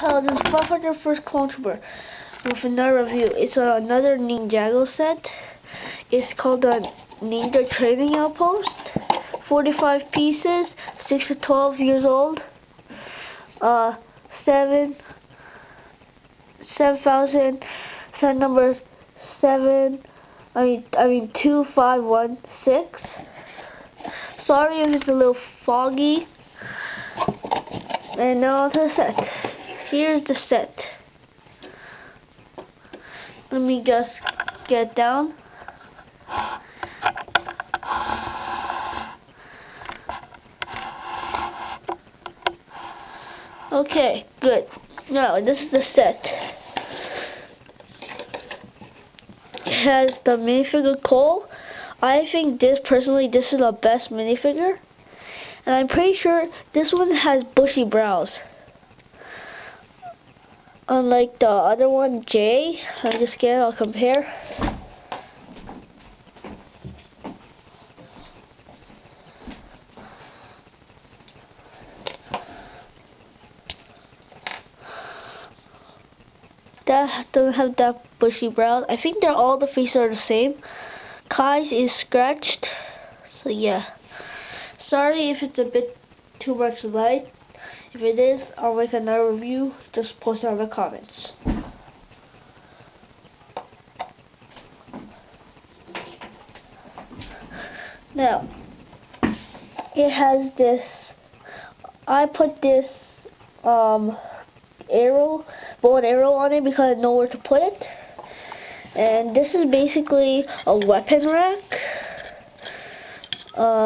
Hello, this is 501st Clone Trooper with another review. It's another Ninjago set. It's called the Ninja Training Outpost. 45 pieces, 6 to 12 years old. 7,000, set number 2516. Sorry if it's a little foggy. And now to the set. Here's the set. Let me just get down. Okay, good. Now, this is the set. It has the minifigure Cole. I think this is the best minifigure. And I'm pretty sure this one has bushy brows. Unlike the other one, Jay. I'll compare. That doesn't have that bushy brow. I think all the faces are the same. Kai's is scratched. So yeah. Sorry if it's a bit too much light. If it is, I'll make another review. Just post it in the comments. Now, it has this. I put this bow and arrow on it because I know where to put it. And this is basically a weapon rack.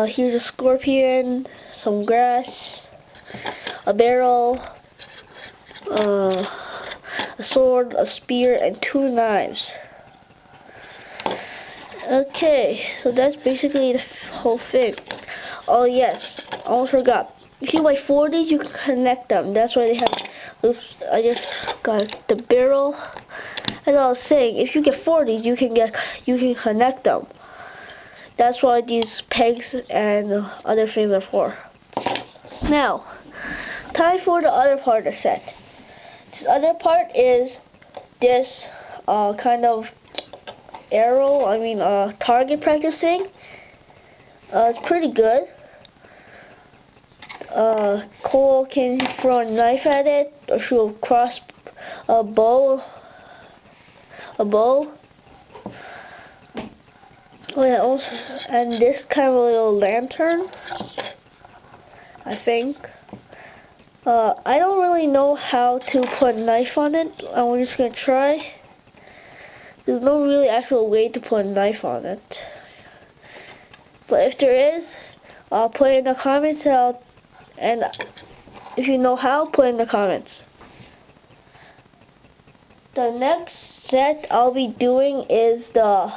Here's a scorpion, some grass, a barrel, a sword, a spear, and 2 knives. Okay, so that's basically the whole thing. Oh yes, almost forgot. If you buy 40s, you can connect them. That's why they have. Oops, I just got the barrel. As I was saying, if you get 40s, you can connect them. That's why these pegs and other things are for. Now, time for the other part of the set. This other part is this kind of target practicing. It's pretty good. Cole can throw a knife at it or shoot a bow. Oh yeah, also, and this kind of a little lantern, I think. I don't really know how to put a knife on it. I'm just gonna try. There's no really actual way to put a knife on it. But if there is, I'll put it in the comments, and if you know how, put it in the comments. The next set I'll be doing is the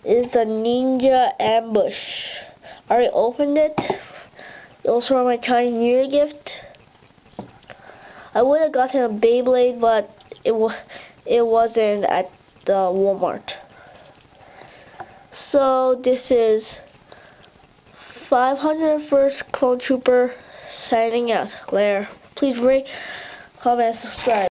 Ninja Ambush. I already opened it. It was from my Chinese New Year gift. I would have gotten a Beyblade, but it wasn't at the Walmart. So this is 501st Clone Trooper signing out. Please rate, comment, and subscribe.